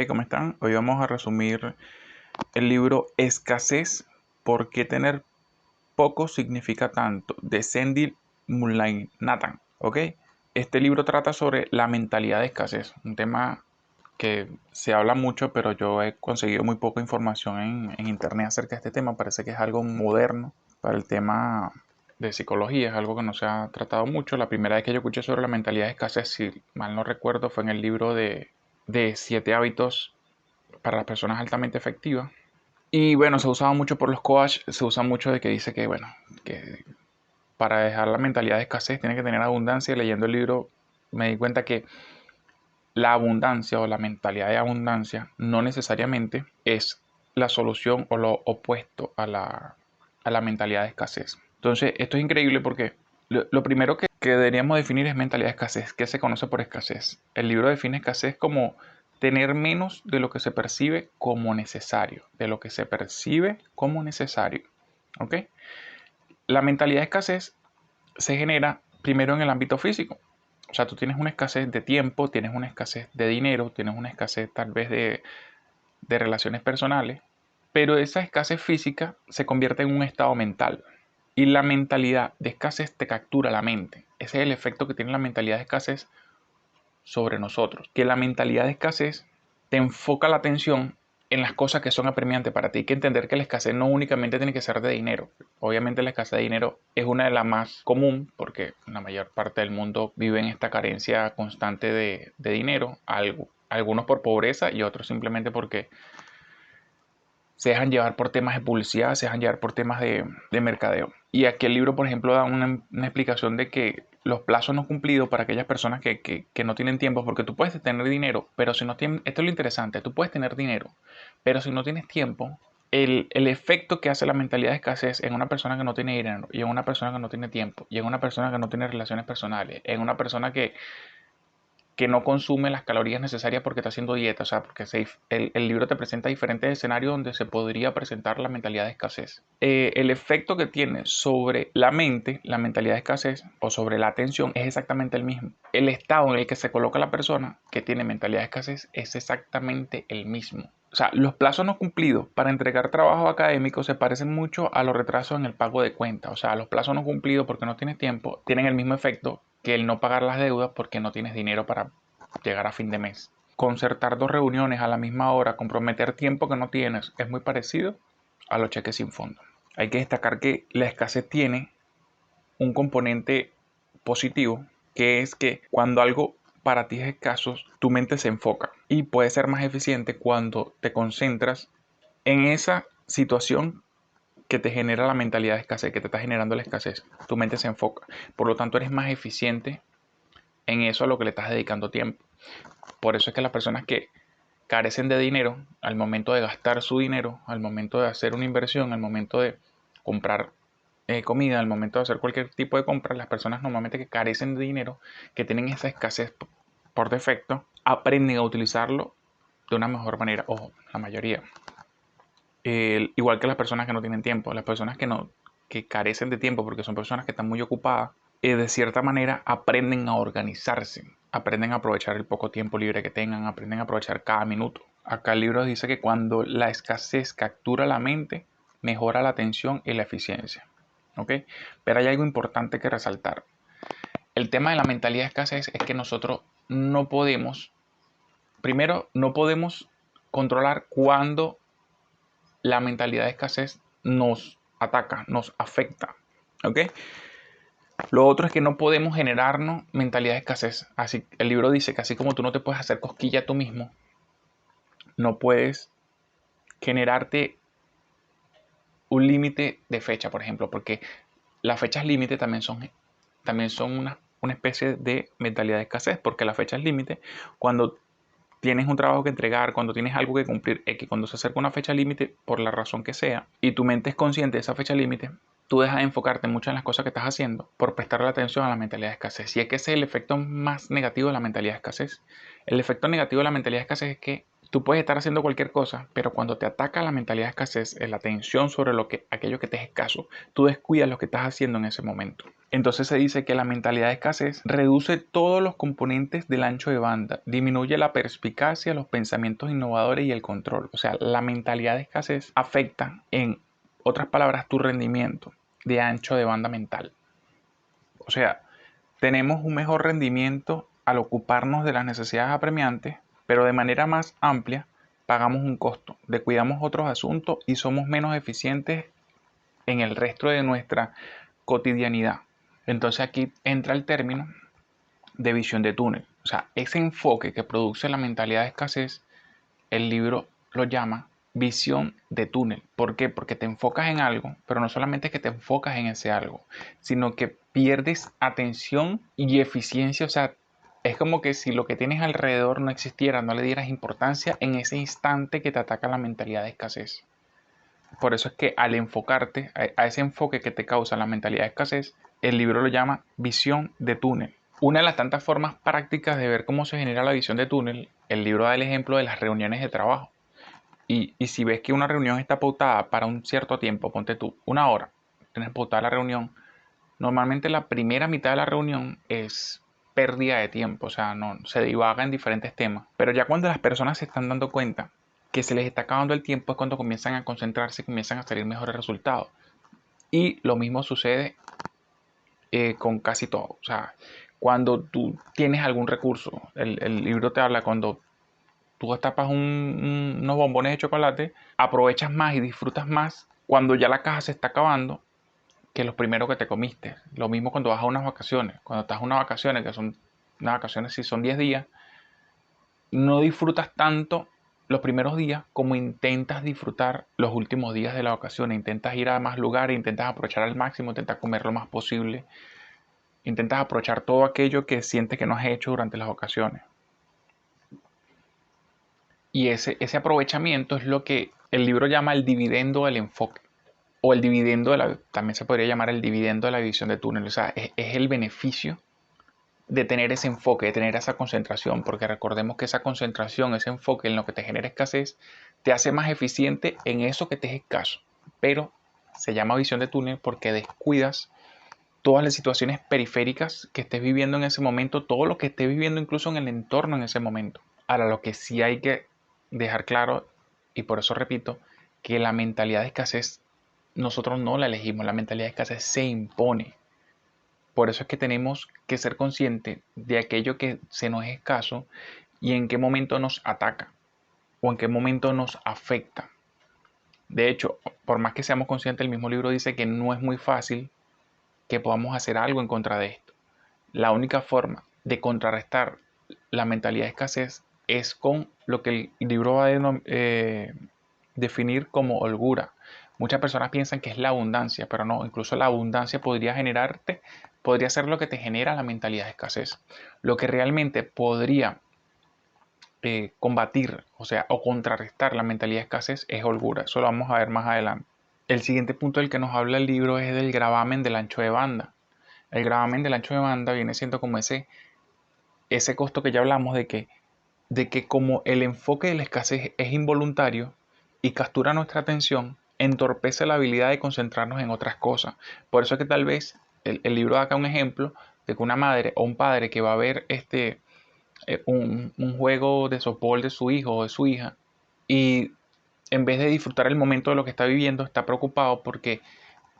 ¿Cómo están? Hoy vamos a resumir el libro Escasez, ¿por qué tener poco significa tanto? De Cendil Mullainathan, ¿ok? Este libro trata sobre la mentalidad de escasez, un tema que se habla mucho, pero yo he conseguido muy poca información en internet acerca de este tema. Parece que es algo moderno para el tema de psicología, es algo que no se ha tratado mucho. La primera vez que yo escuché sobre la mentalidad de escasez, si mal no recuerdo, fue en el libro de 7 hábitos para las personas altamente efectivas. Y bueno, se usaba mucho por los coaches, se usa mucho de que dice que, bueno, que para dejar la mentalidad de escasez tiene que tener abundancia. Leyendo el libro me di cuenta que la abundancia o la mentalidad de abundancia no necesariamente es la solución o lo opuesto a la mentalidad de escasez. Entonces, esto es increíble porque lo primero que deberíamos definir es mentalidad de escasez. ¿Qué se conoce por escasez? El libro define escasez como tener menos de lo que se percibe como necesario. De lo que se percibe como necesario. ¿Ok? La mentalidad de escasez se genera primero en el ámbito físico. O sea, tú tienes una escasez de tiempo, tienes una escasez de dinero, tienes una escasez tal vez de relaciones personales, pero esa escasez física se convierte en un estado mental. Y la mentalidad de escasez te captura la mente. Ese es el efecto que tiene la mentalidad de escasez sobre nosotros. Que la mentalidad de escasez te enfoca la atención en las cosas que son apremiantes para ti. Hay que entender que la escasez no únicamente tiene que ser de dinero. Obviamente la escasez de dinero es una de las más común porque la mayor parte del mundo vive en esta carencia constante de dinero. Algunos por pobreza y otros simplemente porque se dejan llevar por temas de publicidad, se dejan llevar por temas de mercadeo. Y aquí el libro, por ejemplo, da una explicación de que los plazos no cumplidos para aquellas personas que no tienen tiempo, porque tú puedes tener dinero, pero si no tienes, esto es lo interesante, tú puedes tener dinero, pero si no tienes tiempo, el efecto que hace la mentalidad de escasez en una persona que no tiene dinero, y en una persona que no tiene tiempo, y en una persona que no tiene relaciones personales, en una persona que no consume las calorías necesarias porque está haciendo dieta, o sea, porque el libro te presenta diferentes escenarios donde se podría presentar la mentalidad de escasez. El efecto que tiene sobre la mente, la mentalidad de escasez, o sobre la atención, es exactamente el mismo. El estado en el que se coloca la persona que tiene mentalidad de escasez es exactamente el mismo. O sea, los plazos no cumplidos para entregar trabajo académico se parecen mucho a los retrasos en el pago de cuentas. O sea, los plazos no cumplidos porque no tienes tiempo tienen el mismo efecto que el no pagar las deudas porque no tienes dinero para llegar a fin de mes. Concertar dos reuniones a la misma hora, comprometer tiempo que no tienes, es muy parecido a los cheques sin fondo. Hay que destacar que la escasez tiene un componente positivo, que es que cuando algo para ti es escaso, tu mente se enfoca y puede ser más eficiente cuando te concentras en esa situación que te genera la mentalidad de escasez, que te está generando la escasez. Tu mente se enfoca. Por lo tanto, eres más eficiente en eso a lo que le estás dedicando tiempo. Por eso es que las personas que carecen de dinero, al momento de gastar su dinero, al momento de hacer una inversión, al momento de comprar comida, al momento de hacer cualquier tipo de compra, las personas normalmente que carecen de dinero, que tienen esa escasez por defecto, aprenden a utilizarlo de una mejor manera. Ojo, la mayoría. Igual que las personas que no tienen tiempo, las personas que carecen de tiempo porque son personas que están muy ocupadas, de cierta manera aprenden a organizarse, aprenden a aprovechar el poco tiempo libre que tengan, aprenden a aprovechar cada minuto. Acá el libro dice que cuando la escasez captura la mente, mejora la atención y la eficiencia. ¿Ok? Pero hay algo importante que resaltar. El tema de la mentalidad de escasez es que nosotros no podemos, primero, no podemos controlar cuándo la mentalidad de escasez nos ataca, nos afecta. ¿Ok? Lo otro es que no podemos generarnos mentalidad de escasez. Así, el libro dice que así como tú no te puedes hacer cosquilla tú mismo, no puedes generarte un límite de fecha, por ejemplo, porque las fechas límite también son una especie de mentalidad de escasez, porque las fechas límite, cuando tienes un trabajo que entregar, cuando tienes algo que cumplir, cuando se acerca una fecha límite, por la razón que sea, y tu mente es consciente de esa fecha límite, tú dejas de enfocarte mucho en las cosas que estás haciendo por prestarle atención a la mentalidad de escasez. Y es que ese es el efecto más negativo de la mentalidad de escasez. El efecto negativo de la mentalidad de escasez es que Tú puedes estar haciendo cualquier cosa, pero cuando te ataca la mentalidad de escasez, la atención sobre aquello que te es escaso, tú descuidas lo que estás haciendo en ese momento. Entonces se dice que la mentalidad de escasez reduce todos los componentes del ancho de banda, disminuye la perspicacia, los pensamientos innovadores y el control. O sea, la mentalidad de escasez afecta, en otras palabras, tu rendimiento de ancho de banda mental. O sea, tenemos un mejor rendimiento al ocuparnos de las necesidades apremiantes, pero de manera más amplia pagamos un costo, descuidamos otros asuntos y somos menos eficientes en el resto de nuestra cotidianidad. Entonces aquí entra el término de visión de túnel. O sea, ese enfoque que produce la mentalidad de escasez, el libro lo llama visión de túnel. ¿Por qué? Porque te enfocas en algo, pero no solamente que te enfocas en ese algo, sino que pierdes atención y eficiencia. O sea, es como que si lo que tienes alrededor no existiera, no le dieras importancia en ese instante que te ataca la mentalidad de escasez. Por eso es que al enfocarte a ese enfoque que te causa la mentalidad de escasez, el libro lo llama visión de túnel. Una de las tantas formas prácticas de ver cómo se genera la visión de túnel, el libro da el ejemplo de las reuniones de trabajo. Y si ves que una reunión está pautada para un cierto tiempo, ponte tú, 1 hora, tienes pautada la reunión, normalmente la primera mitad de la reunión es pérdida de tiempo, o sea, no se divaga en diferentes temas. Pero ya cuando las personas se están dando cuenta que se les está acabando el tiempo es cuando comienzan a concentrarse, comienzan a salir mejores resultados. Y lo mismo sucede con casi todo. O sea, cuando tú tienes algún recurso, el libro te habla cuando tú destapas unos bombones de chocolate, aprovechas más y disfrutas más cuando ya la caja se está acabando que los primeros que te comiste. Lo mismo cuando vas a unas vacaciones. Cuando estás en unas vacaciones, que son unas vacaciones si son 10 días, no disfrutas tanto los primeros días como intentas disfrutar los últimos días de la vacación. Intentas ir a más lugares, intentas aprovechar al máximo, intentas comer lo más posible, intentas aprovechar todo aquello que sientes que no has hecho durante las vacaciones. Y ese aprovechamiento es lo que el libro llama el dividendo del enfoque. O el dividendo también se podría llamar el dividendo de la visión de túnel. O sea, es el beneficio de tener ese enfoque, de tener esa concentración, porque recordemos que esa concentración, ese enfoque en lo que te genera escasez, te hace más eficiente en eso que te es escaso. Pero se llama visión de túnel porque descuidas todas las situaciones periféricas que estés viviendo en ese momento, todo lo que estés viviendo incluso en el entorno en ese momento. Ahora, lo que sí hay que dejar claro, y por eso repito, que la mentalidad de escasez nosotros no la elegimos, la mentalidad de escasez se impone. Por eso es que tenemos que ser conscientes de aquello que se nos es escaso y en qué momento nos ataca o en qué momento nos afecta. De hecho, por más que seamos conscientes, el mismo libro dice que no es muy fácil que podamos hacer algo en contra de esto. La única forma de contrarrestar la mentalidad de escasez es con lo que el libro va a definir como holgura. Muchas personas piensan que es la abundancia, pero no, incluso la abundancia podría ser lo que te genera la mentalidad de escasez. Lo que realmente podría combatir, o sea, o contrarrestar la mentalidad de escasez es holgura. Eso lo vamos a ver más adelante. El siguiente punto del que nos habla el libro es del gravamen del ancho de banda. El gravamen del ancho de banda viene siendo como ese costo que ya hablamos de que como el enfoque de la escasez es involuntario y captura nuestra atención, entorpece la habilidad de concentrarnos en otras cosas. Por eso es que tal vez el libro da acá un ejemplo de que una madre o un padre que va a ver un juego de softball de su hijo o de su hija y en vez de disfrutar el momento de lo que está viviendo, está preocupado porque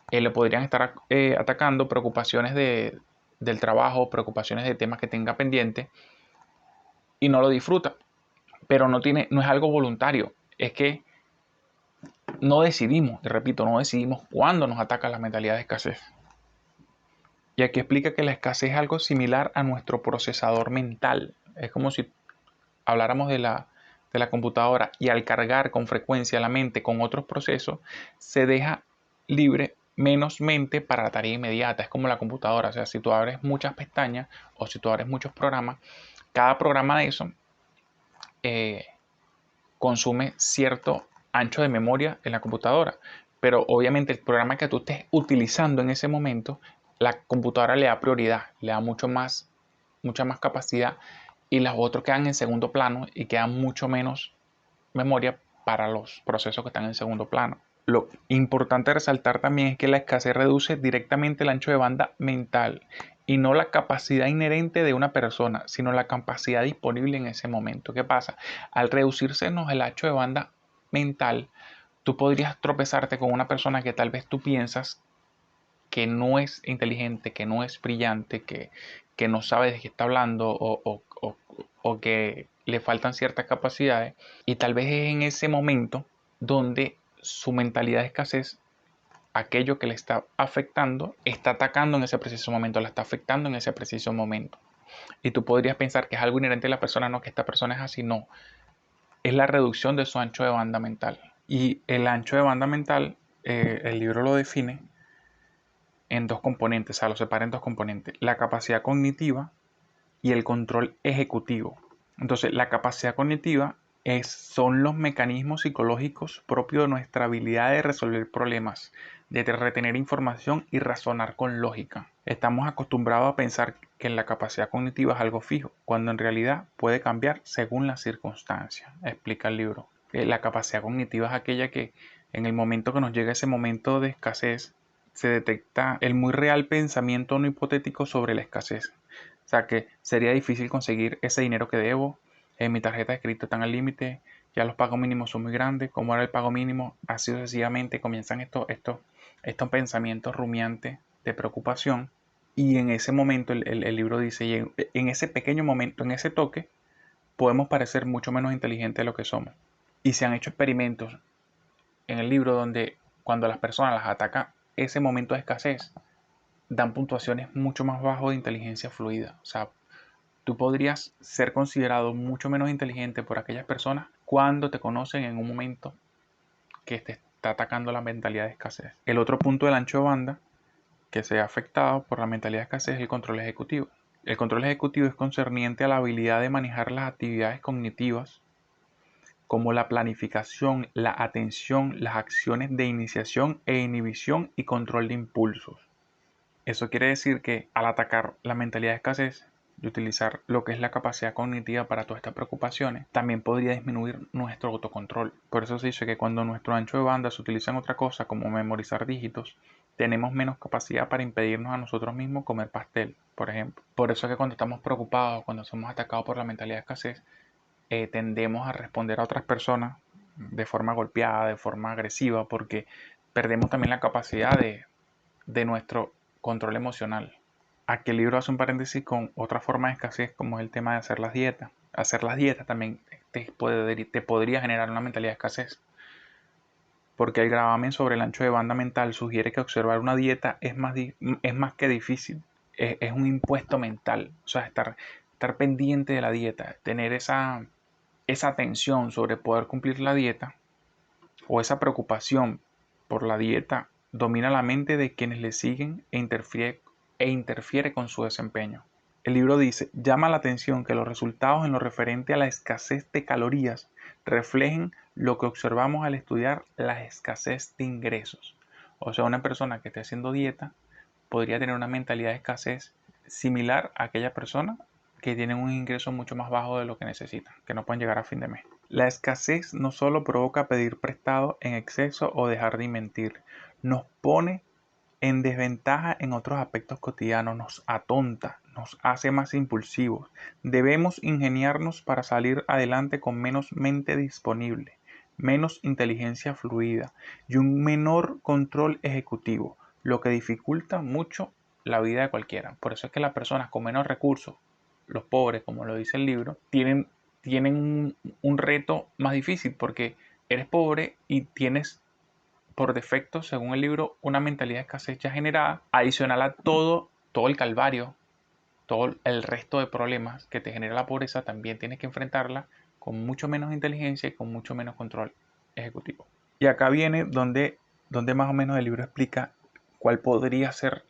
le podrían estar atacando preocupaciones del trabajo, preocupaciones de temas que tenga pendiente y no lo disfruta. Pero no es algo voluntario, es que no decidimos, te repito, no decidimos cuándo nos ataca la mentalidad de escasez. Y aquí explica que la escasez es algo similar a nuestro procesador mental. Es como si habláramos de la computadora y al cargar con frecuencia la mente con otros procesos, se deja libre menos mente para la tarea inmediata. Es como la computadora, o sea, si tú abres muchas pestañas o si tú abres muchos programas, cada programa de eso consume cierto ancho de memoria en la computadora. Pero obviamente el programa que tú estés utilizando en ese momento, la computadora le da prioridad, le da mucha más capacidad y los otros quedan en segundo plano y quedan mucho menos memoria para los procesos que están en segundo plano. Lo importante resaltar también es que la escasez reduce directamente el ancho de banda mental y no la capacidad inherente de una persona, sino la capacidad disponible en ese momento. ¿Qué pasa? Al reducirse el ancho de banda mental, tú podrías tropezarte con una persona que tal vez tú piensas que no es inteligente, que no es brillante, que no sabe de qué está hablando o que le faltan ciertas capacidades. Y tal vez es en ese momento donde su mentalidad de escasez, aquello que le está afectando, está atacando en ese preciso momento, la está afectando en ese preciso momento. Y tú podrías pensar que es algo inherente a la persona, no, que esta persona es así, no. Es la reducción de su ancho de banda mental. Y el ancho de banda mental, el libro lo define en dos componentes, o sea, lo separa en dos componentes, la capacidad cognitiva y el control ejecutivo. Entonces, la capacidad cognitiva son los mecanismos psicológicos propios de nuestra habilidad de resolver problemas, de retener información y razonar con lógica. Estamos acostumbrados a pensar que la capacidad cognitiva es algo fijo, cuando en realidad puede cambiar según las circunstancias, explica el libro. La capacidad cognitiva es aquella que en el momento que nos llega ese momento de escasez, se detecta el muy real pensamiento no hipotético sobre la escasez. O sea que sería difícil conseguir ese dinero que debo, mi tarjeta de crédito está al límite, ya los pagos mínimos son muy grandes, ¿cómo era el pago mínimo? Así sucesivamente comienzan estos pensamientos rumiantes de preocupación. Y en ese momento el libro dice, y en ese pequeño momento, en ese toque, podemos parecer mucho menos inteligentes de lo que somos. Y se han hecho experimentos en el libro donde cuando las personas las ataca ese momento de escasez, dan puntuaciones mucho más bajas de inteligencia fluida. O sea, tú podrías ser considerado mucho menos inteligente por aquellas personas cuando te conocen en un momento que te está atacando la mentalidad de escasez. El otro punto del ancho de banda que se ha afectado por la mentalidad de escasez es el control ejecutivo. El control ejecutivo es concerniente a la habilidad de manejar las actividades cognitivas como la planificación, la atención, las acciones de iniciación e inhibición y control de impulsos. Eso quiere decir que al atacar la mentalidad de escasez y utilizar lo que es la capacidad cognitiva para todas estas preocupaciones, también podría disminuir nuestro autocontrol. Por eso se dice que cuando nuestro ancho de banda se utiliza en otra cosa, como memorizar dígitos, tenemos menos capacidad para impedirnos a nosotros mismos comer pastel, por ejemplo. Por eso es que cuando estamos preocupados, cuando somos atacados por la mentalidad de escasez, tendemos a responder a otras personas de forma golpeada, de forma agresiva, porque perdemos también la capacidad de nuestro control emocional. Aquí el libro hace un paréntesis con otra forma de escasez, como es el tema de hacer las dietas. Hacer las dietas también te podría generar una mentalidad de escasez, porque el gravamen sobre el ancho de banda mental sugiere que observar una dieta es más que difícil, es un impuesto mental. O sea, estar pendiente de la dieta, tener esa atención sobre poder cumplir la dieta o esa preocupación por la dieta domina la mente de quienes le siguen e interfiere con su desempeño. El libro dice, llama la atención que los resultados en lo referente a la escasez de calorías reflejen lo que observamos al estudiar la escasez de ingresos. O sea, una persona que esté haciendo dieta podría tener una mentalidad de escasez similar a aquella persona que tiene un ingreso mucho más bajo de lo que necesitan, que no pueden llegar a fin de mes. La escasez no solo provoca pedir prestado en exceso o dejar de mentir, nos pone en desventaja en otros aspectos cotidianos, nos atonta, nos hace más impulsivos. Debemos ingeniarnos para salir adelante con menos mente disponible, menos inteligencia fluida y un menor control ejecutivo, lo que dificulta mucho la vida de cualquiera. Por eso es que las personas con menos recursos, los pobres, como lo dice el libro, tienen un reto más difícil porque eres pobre y tienes por defecto, según el libro, una mentalidad de escasez ya generada, adicional a todo el calvario, todo el resto de problemas que te genera la pobreza, también tienes que enfrentarla con mucho menos inteligencia y con mucho menos control ejecutivo. Y acá viene donde más o menos el libro explica cuál podría ser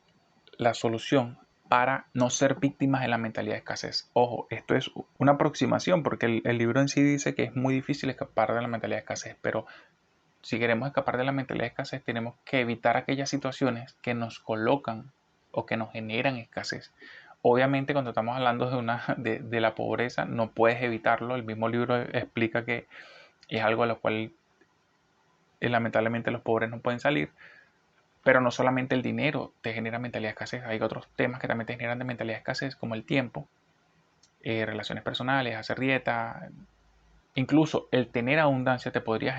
la solución para no ser víctimas de la mentalidad de escasez. Ojo, esto es una aproximación porque el libro en sí dice que es muy difícil escapar de la mentalidad de escasez, pero si queremos escapar de la mentalidad de escasez, tenemos que evitar aquellas situaciones que nos colocan o que nos generan escasez. Obviamente, cuando estamos hablando de la pobreza, no puedes evitarlo. El mismo libro explica que Es algo a lo cual lamentablemente los pobres no pueden salir. Pero no solamente el dinero te genera mentalidad de escasez, hay otros temas que también te generan de mentalidad de escasez, como el tiempo, relaciones personales, hacer dieta. Incluso el tener abundancia te podría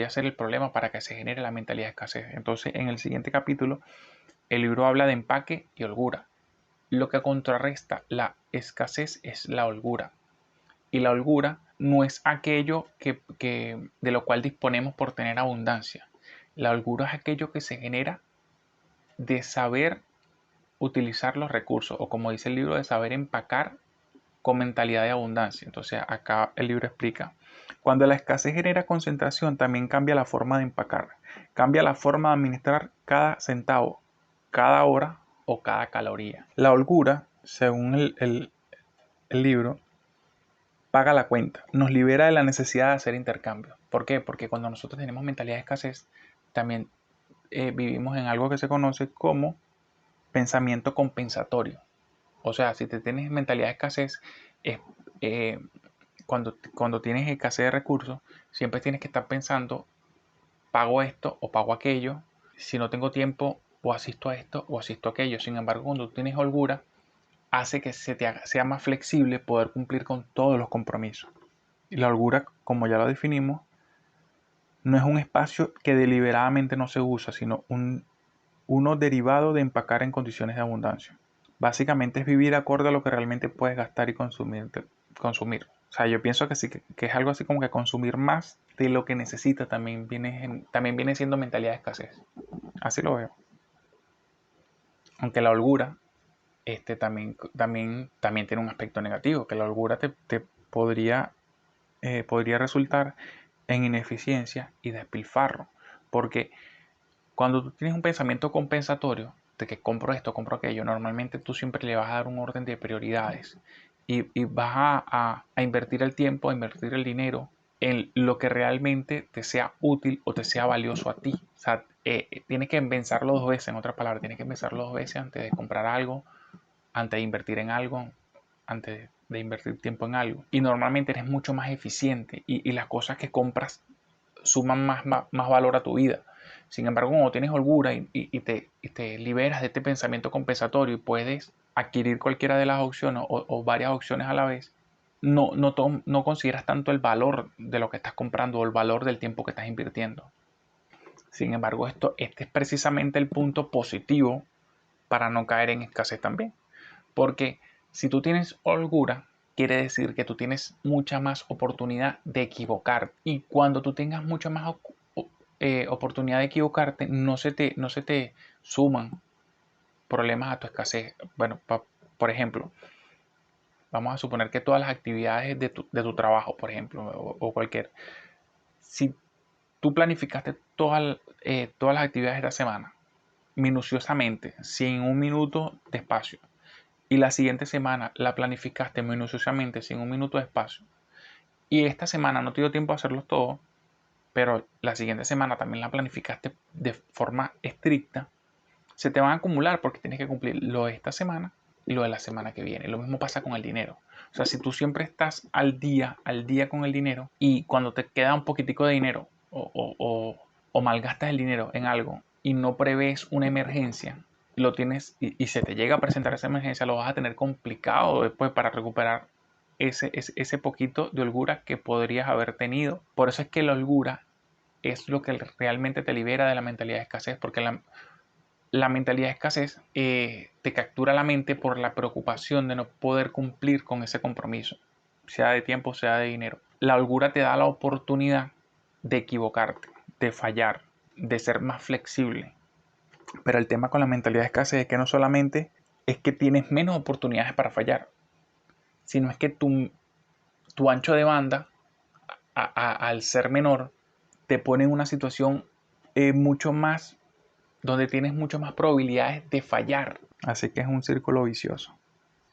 ser el problema para que se genere la mentalidad de escasez. Entonces, en el siguiente capítulo, el libro habla de empaque y holgura. Lo que contrarresta la escasez es la holgura. Y la holgura no es aquello de lo cual disponemos por tener abundancia. La holgura es aquello que se genera de saber utilizar los recursos, o como dice el libro, de saber empacar con mentalidad de abundancia. Entonces acá el libro explica: cuando la escasez genera concentración, también cambia la forma de empacar, cambia la forma de administrar cada centavo, cada hora o cada caloría. La holgura, según el libro, paga la cuenta, nos libera de la necesidad de hacer intercambio. ¿Por qué? Porque cuando nosotros tenemos mentalidad de escasez, también vivimos en algo que se conoce como pensamiento compensatorio. O sea, si te tienes mentalidad de escasez, es, eh, cuando tienes escasez de recursos, siempre tienes que estar pensando, pago esto o pago aquello, si no tengo tiempo, o asisto a esto o asisto a aquello. Sin embargo, cuando tienes holgura, hace que sea más flexible poder cumplir con todos los compromisos. Y la holgura, como ya lo definimos, no es un espacio que deliberadamente no se usa, sino uno derivado de empacar en condiciones de abundancia. Básicamente es vivir acorde a lo que realmente puedes gastar y consumir. O sea, yo pienso que sí, que es algo así como que consumir más de lo que necesitas también viene siendo mentalidad de escasez. Así lo veo. Aunque la holgura también tiene un aspecto negativo, que la holgura te podría resultar en ineficiencia y despilfarro. Porque cuando tú tienes un pensamiento compensatorio de que compro esto, compro aquello, normalmente tú siempre le vas a dar un orden de prioridades y vas a invertir el tiempo, a invertir el dinero en lo que realmente te sea útil o te sea valioso a ti. O sea, tienes que pensarlo dos veces, en otras palabras, tienes que pensarlo dos veces antes de comprar algo, antes de invertir en algo, antes de invertir tiempo en algo. Y normalmente eres mucho más eficiente y las cosas que compras suman más valor a tu vida. Sin embargo, cuando tienes holgura y te liberas de este pensamiento compensatorio y puedes adquirir cualquiera de las opciones o varias opciones a la vez, no consideras tanto el valor de lo que estás comprando o el valor del tiempo que estás invirtiendo. Sin embargo, este es precisamente el punto positivo para no caer en escasez también. Porque si tú tienes holgura, quiere decir que tú tienes mucha más oportunidad de equivocarte. Y cuando tú tengas mucha más oportunidad de equivocarte, no se te suman problemas a tu escasez. Bueno, por ejemplo, vamos a suponer que todas las actividades de tu trabajo, por ejemplo, o cualquier, si tú planificaste todas las actividades de la semana minuciosamente, sin un minuto de espacio, y la siguiente semana la planificaste minuciosamente sin un minuto de espacio, y esta semana no te dio tiempo a hacerlos todos, pero la siguiente semana también la planificaste de forma estricta, se te van a acumular porque tienes que cumplir lo de esta semana y lo de la semana que viene. Lo mismo pasa con el dinero. O sea, si tú siempre estás al día con el dinero, y cuando te queda un poquitico de dinero o malgastas el dinero en algo y no prevés una emergencia, lo tienes y se te llega a presentar esa emergencia, lo vas a tener complicado después para recuperar ese poquito de holgura que podrías haber tenido. Por eso es que la holgura es lo que realmente te libera de la mentalidad de escasez, porque la mentalidad de escasez te captura la mente por la preocupación de no poder cumplir con ese compromiso, sea de tiempo, sea de dinero. La holgura te da la oportunidad de equivocarte, de fallar, de ser más flexible. Pero el tema con la mentalidad de escasez es que no solamente es que tienes menos oportunidades para fallar, sino es que tu ancho de banda, al ser menor, te pone en una situación mucho más, donde tienes mucho más probabilidades de fallar. Así que es un círculo vicioso.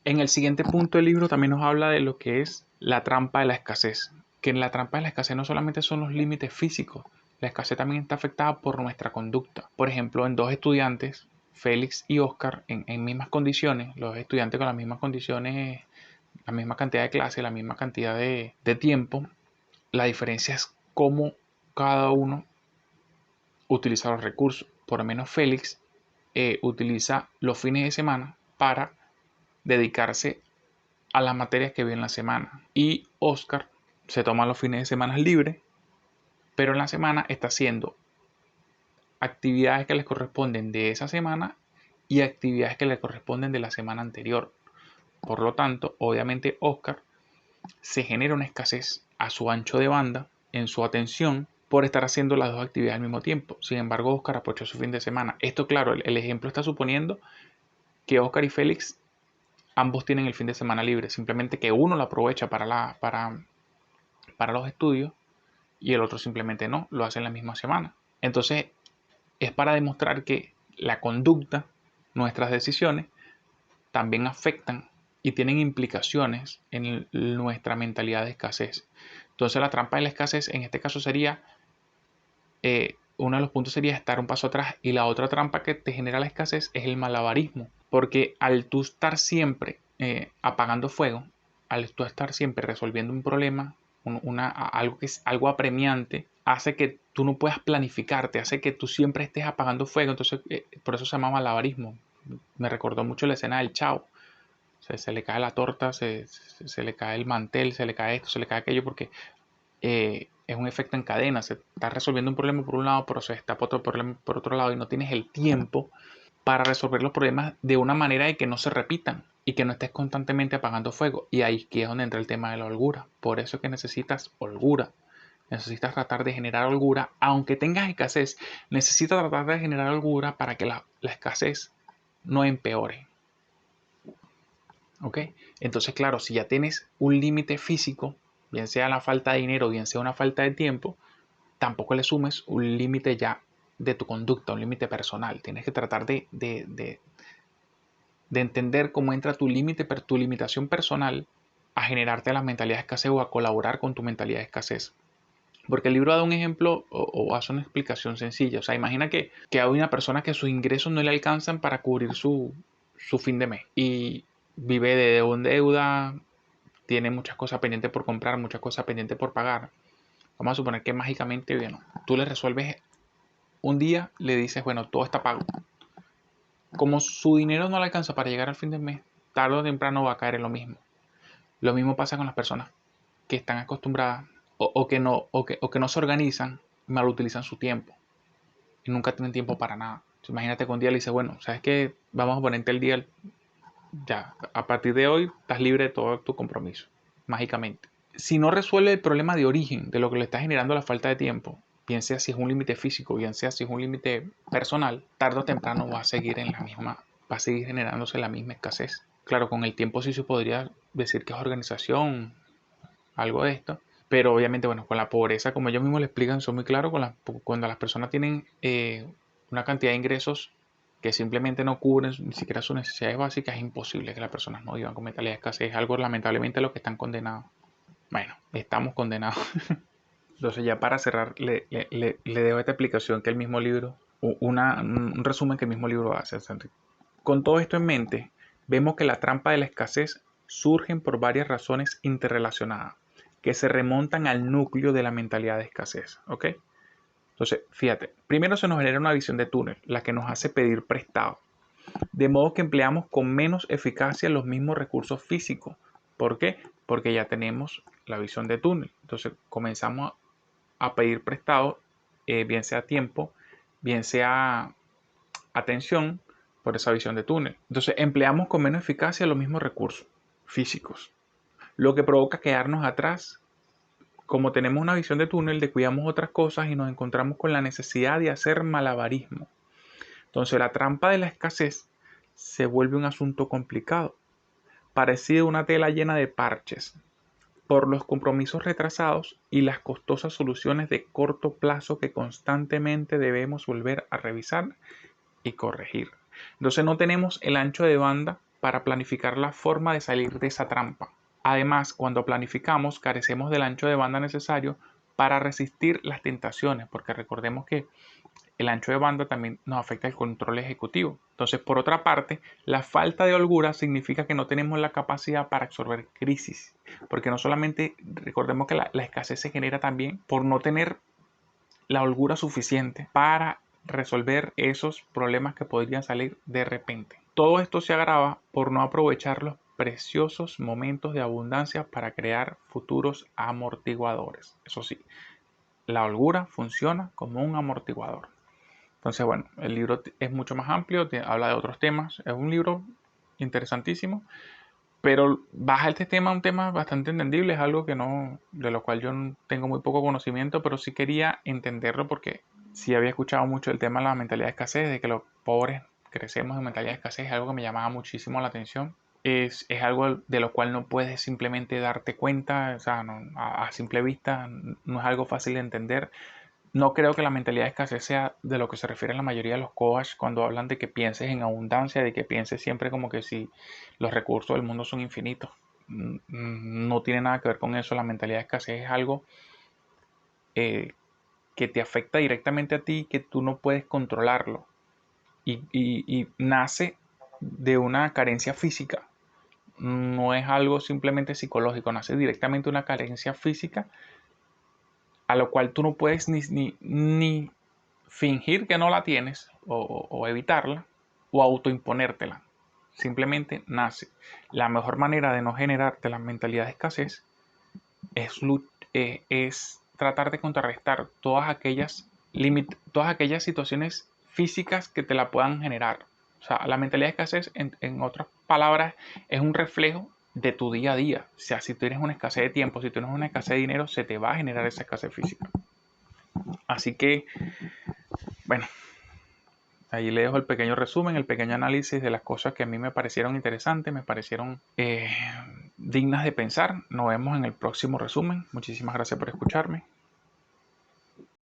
En el siguiente punto del libro también nos habla de lo que es la trampa de la escasez. Que en la trampa de la escasez no solamente son los límites físicos, la escasez también está afectada por nuestra conducta. Por ejemplo, en dos estudiantes, Félix y Oscar, en mismas condiciones, los estudiantes con las mismas condiciones, la misma cantidad de clase, la misma cantidad de tiempo, la diferencia es cómo cada uno utiliza los recursos. Por lo menos Félix utiliza los fines de semana para dedicarse a las materias que ve en la semana. Y Oscar se toma los fines de semana libres, pero en la semana está haciendo actividades que les corresponden de esa semana y actividades que le corresponden de la semana anterior. Por lo tanto, obviamente Oscar se genera una escasez a su ancho de banda en su atención por estar haciendo las dos actividades al mismo tiempo. Sin embargo, Oscar aprovechó su fin de semana. Esto, claro, el ejemplo está suponiendo que Oscar y Félix ambos tienen el fin de semana libre, simplemente que uno lo aprovecha para los estudios y el otro simplemente no, lo hace en la misma semana. Entonces, es para demostrar que la conducta, nuestras decisiones, también afectan y tienen implicaciones en nuestra mentalidad de escasez. Entonces la trampa de la escasez en este caso sería, uno de los puntos sería estar un paso atrás, y la otra trampa que te genera la escasez es el malabarismo, porque al tú estar siempre apagando fuego, al tú estar siempre resolviendo un problema, algo que es algo apremiante, hace que tú no puedas planificarte, hace que tú siempre estés apagando fuego. Entonces por eso se llama malabarismo. Me recordó mucho la escena del Chavo. Se le cae la torta, se le cae el mantel, se le cae esto, se le cae aquello, porque es un efecto en cadena. Se está resolviendo un problema por un lado, pero se está por otro problema por otro lado, y no tienes el tiempo para resolver los problemas de una manera de que no se repitan y que no estés constantemente apagando fuego. Y ahí es donde entra el tema de la holgura. Por eso es que necesitas holgura. Necesitas tratar de generar holgura, aunque tengas escasez. Necesitas tratar de generar holgura para que la escasez no empeore. ¿Ok? Entonces, claro, si ya tienes un límite físico, bien sea la falta de dinero, bien sea una falta de tiempo, tampoco le sumes un límite ya de tu conducta, un límite personal. Tienes que tratar de entender cómo entra tu límite, tu limitación personal a generarte la mentalidad de escasez o a colaborar con tu mentalidad de escasez. Porque el libro da un ejemplo o hace una explicación sencilla. O sea, imagina que hay una persona que sus ingresos no le alcanzan para cubrir su fin de mes y vive de deuda, tiene muchas cosas pendientes por comprar, muchas cosas pendientes por pagar. Vamos a suponer que mágicamente, bueno, tú le resuelves un día, le dices, bueno, todo está pago. Como su dinero no le alcanza para llegar al fin del mes, tarde o temprano va a caer en lo mismo. Lo mismo pasa con las personas que están acostumbradas o que no se organizan, mal utilizan su tiempo y nunca tienen tiempo para nada. Entonces, imagínate que un día le dices, bueno, ¿sabes qué? Vamos a ponerte el día, ya, a partir de hoy estás libre de todo tu compromiso, mágicamente. Si no resuelve el problema de origen de lo que le está generando la falta de tiempo, bien sea si es un límite físico, bien sea si es un límite personal, tarde o temprano va a seguir va a seguir generándose la misma escasez. Claro, con el tiempo sí se podría decir que es organización, algo de esto, pero obviamente, bueno, con la pobreza, como ellos mismos le explican, son muy claros, cuando las personas tienen una cantidad de ingresos que simplemente no cubren ni siquiera sus necesidades básicas, es imposible que las personas no vivan con mentalidad de escasez. Es algo lamentablemente a lo que están condenados. Bueno, estamos condenados. Entonces, ya para cerrar, le dejo esta explicación que el mismo libro, un resumen que el mismo libro hace. Con todo esto en mente, vemos que la trampa de la escasez surgen por varias razones interrelacionadas, que se remontan al núcleo de la mentalidad de escasez. ¿Ok? Entonces, fíjate, primero se nos genera una visión de túnel, la que nos hace pedir prestado, de modo que empleamos con menos eficacia los mismos recursos físicos. ¿Por qué? Porque ya tenemos la visión de túnel. Entonces comenzamos a pedir prestado, bien sea tiempo, bien sea atención, por esa visión de túnel. Entonces empleamos con menos eficacia los mismos recursos físicos, lo que provoca quedarnos atrás. Como tenemos una visión de túnel, descuidamos otras cosas y nos encontramos con la necesidad de hacer malabarismo. Entonces la trampa de la escasez se vuelve un asunto complicado, parecido a una tela llena de parches, por los compromisos retrasados y las costosas soluciones de corto plazo que constantemente debemos volver a revisar y corregir. Entonces no tenemos el ancho de banda para planificar la forma de salir de esa trampa. Además, cuando planificamos, carecemos del ancho de banda necesario para resistir las tentaciones, porque recordemos que el ancho de banda también nos afecta el control ejecutivo. Entonces, por otra parte, la falta de holgura significa que no tenemos la capacidad para absorber crisis, porque no solamente, recordemos que la escasez se genera también por no tener la holgura suficiente para resolver esos problemas que podrían salir de repente. Todo esto se agrava por no aprovechar los preciosos momentos de abundancia para crear futuros amortiguadores. Eso sí, la holgura funciona como un amortiguador. Entonces, bueno, el libro es mucho más amplio, habla de otros temas. Es un libro interesantísimo, pero baja este tema a un tema bastante entendible. Es algo que no, de lo cual yo no tengo muy poco conocimiento, pero sí quería entenderlo porque sí había escuchado mucho el tema de la mentalidad de escasez, de que los pobres crecemos en mentalidad de escasez. Es algo que me llamaba muchísimo la atención. Es algo de lo cual no puedes simplemente darte cuenta, o sea, no, a simple vista no es algo fácil de entender. No creo que la mentalidad de escasez sea de lo que se refiere la mayoría de los coaches cuando hablan de que pienses en abundancia, de que pienses siempre como que si los recursos del mundo son infinitos. No tiene nada que ver con eso. La mentalidad de escasez es algo que te afecta directamente a ti, que tú no puedes controlarlo. Y nace de una carencia física. No es algo simplemente psicológico, nace directamente de una carencia física a lo cual tú no puedes ni fingir que no la tienes o evitarla o autoimponértela. Simplemente nace. La mejor manera de no generarte la mentalidad de escasez es tratar de contrarrestar todas aquellas situaciones físicas que te la puedan generar. O sea, la mentalidad de escasez, en otras palabras, es un reflejo de tu día a día. O sea, si tú tienes una escasez de tiempo, si tú tienes una escasez de dinero, se te va a generar esa escasez física. Así que, bueno, ahí le dejo el pequeño resumen, el pequeño análisis de las cosas que a mí me parecieron interesantes, me parecieron dignas de pensar. Nos vemos en el próximo resumen. Muchísimas gracias por escucharme.